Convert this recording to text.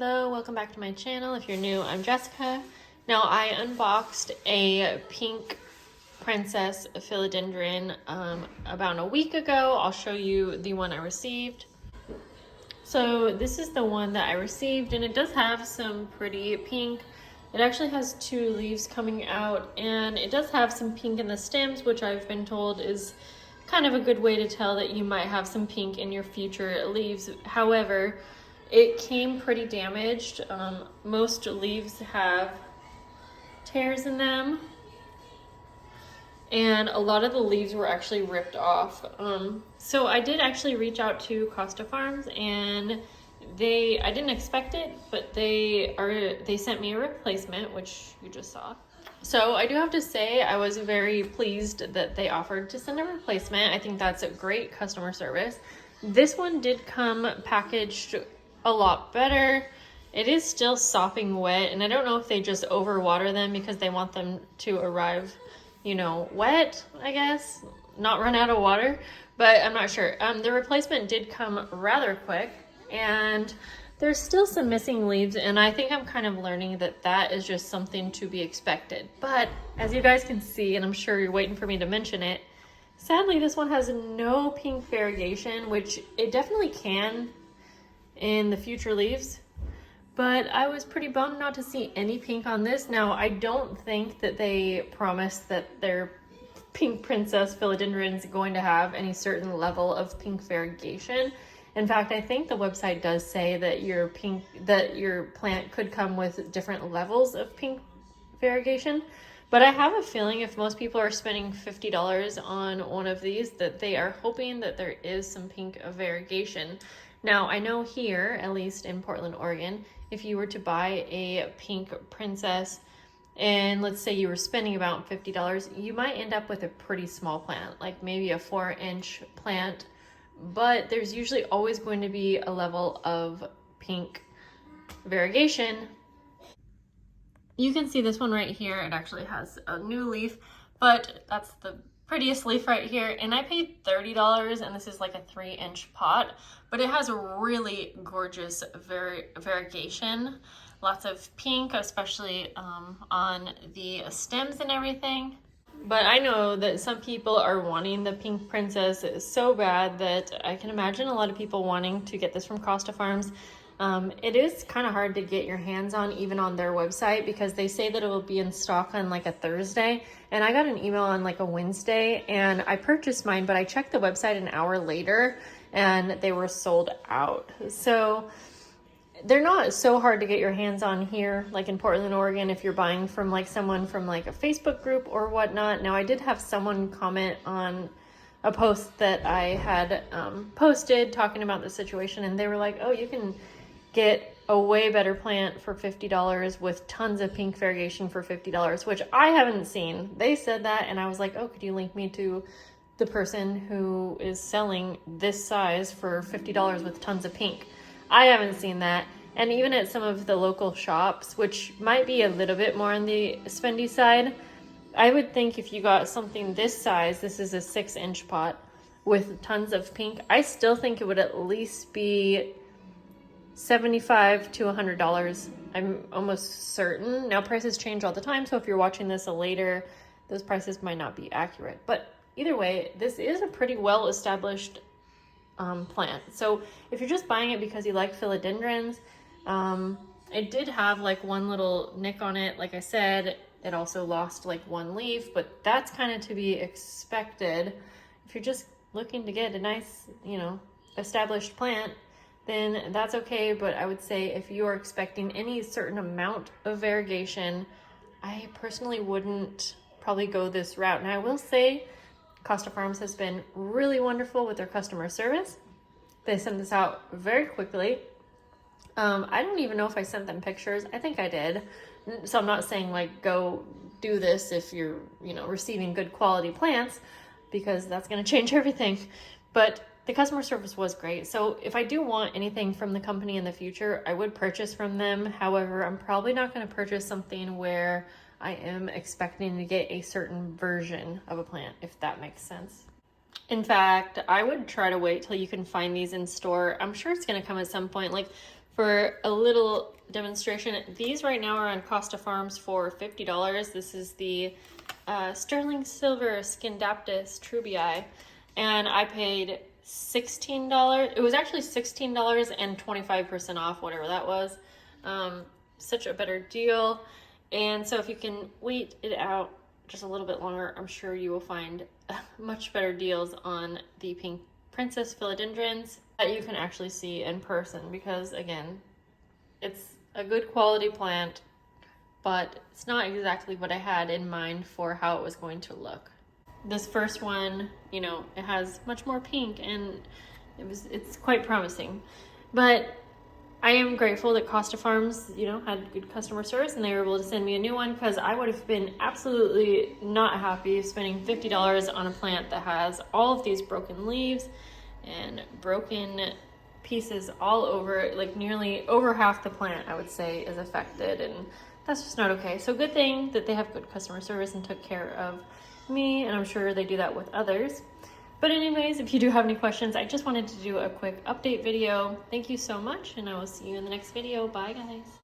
Hello, welcome back to my channel. If you're new, I'm Jessica. Now I unboxed a pink princess philodendron about a week ago. I'll show you the one I received. So this is the one that I received, and it does have some pretty pink. It actually has 2 leaves coming out, and it does have some pink in the stems, which I've been told is kind of a good way to tell that you might have some pink in your future leaves. However, it came pretty damaged. Most leaves have tears in them, and a lot of the leaves were actually ripped off. So I did actually reach out to Costa Farms, and I didn't expect it, but they sent me a replacement, which you just saw. So I do have to say I was very pleased that they offered to send a replacement. I think that's a great customer service. This one did come packaged a lot better. It is still sopping wet, and I don't know if they just overwater them because they want them to arrive, you know, wet, I guess, not run out of water, but I'm not sure. The replacement did come rather quick, and there's still some missing leaves, and I think I'm kind of learning that that is just something to be expected. But as you guys can see, and I'm sure you're waiting for me to mention it, sadly this one has no pink variegation, which it definitely can in the future leaves, but I was pretty bummed not to see any pink on this. Now, I don't think that they promised that their pink princess philodendron is going to have any certain level of pink variegation. In fact, I think the website does say that your plant could come with different levels of pink variegation. But I have a feeling if most people are spending $50 on one of these, that they are hoping that there is some pink variegation. Now, I know here, at least in Portland, Oregon, if you were to buy a pink princess, and let's say you were spending about $50, you might end up with a pretty small plant, like maybe a 4-inch plant, but there's usually always going to be a level of pink variegation. You can see this one right here. It actually has a new leaf, but that's the prettiest leaf right here, and I paid $30, and this is like a 3-inch pot, but it has a really gorgeous variegation, lots of pink, especially on the stems and everything. But I know that some people are wanting the pink princess so bad that I can imagine a lot of people wanting to get this from Costa Farms. It is kind of hard to get your hands on, even on their website, because they say that it will be in stock on like a Thursday, and I got an email on like a Wednesday, and I purchased mine, but I checked the website an hour later and they were sold out. So they're not so hard to get your hands on here, like in Portland, Oregon, if you're buying from like someone from like a Facebook group or whatnot. Now, I did have someone comment on a post that I had posted talking about the situation, and they were like, oh, you can get a way better plant for $50 with tons of pink variegation for $50, which I haven't seen. They said that, and I was like, oh, could you link me to the person who is selling this size for $50 with tons of pink? I haven't seen that. And even at some of the local shops, which might be a little bit more on the spendy side, I would think if you got something this size, this is a 6-inch pot with tons of pink, I still think it would at least be $75 to $100. I'm almost certain. Now, prices change all the time, so if you're watching this later, those prices might not be accurate. But either way, this is a pretty well-established plant. So if you're just buying it because you like philodendrons, it did have like one little nick on it. Like I said, it also lost like 1 leaf, but that's kind of to be expected. If you're just looking to get a nice, you know, established plant, then that's okay. But I would say if you're expecting any certain amount of variegation, I personally wouldn't probably go this route. And I will say Costa Farms has been really wonderful with their customer service. They sent this out very quickly. I don't even know if I sent them pictures. I think I did. So I'm not saying like go do this if you're, you know, receiving good quality plants, because that's going to change everything. But the customer service was great. So if I do want anything from the company in the future, I would purchase from them. However, I'm probably not going to purchase something where I am expecting to get a certain version of a plant, if that makes sense. In fact, I would try to wait till you can find these in store. I'm sure it's going to come at some point. Like for a little demonstration. These right now are on Costa Farms for $50. This is the sterling silver Scindaptus trubii, and I paid $16. It was actually $16 and 25% off, whatever that was. Such a better deal. And so if you can wait it out just a little bit longer, I'm sure you will find much better deals on the pink princess philodendrons that you can actually see in person, because again, it's a good quality plant, but it's not exactly what I had in mind for how it was going to look. This first one, you know, it has much more pink and it's quite promising. But I am grateful that Costa Farms, you know, had good customer service and they were able to send me a new one, because I would have been absolutely not happy spending $50 on a plant that has all of these broken leaves and broken pieces all over, like nearly over half the plant, I would say, is affected, and that's just not okay. So good thing that they have good customer service and took care of me, and I'm sure they do that with others. But anyways, if you do have any questions, I just wanted to do a quick update video. Thank you so much, and I will see you in the next video. Bye, guys.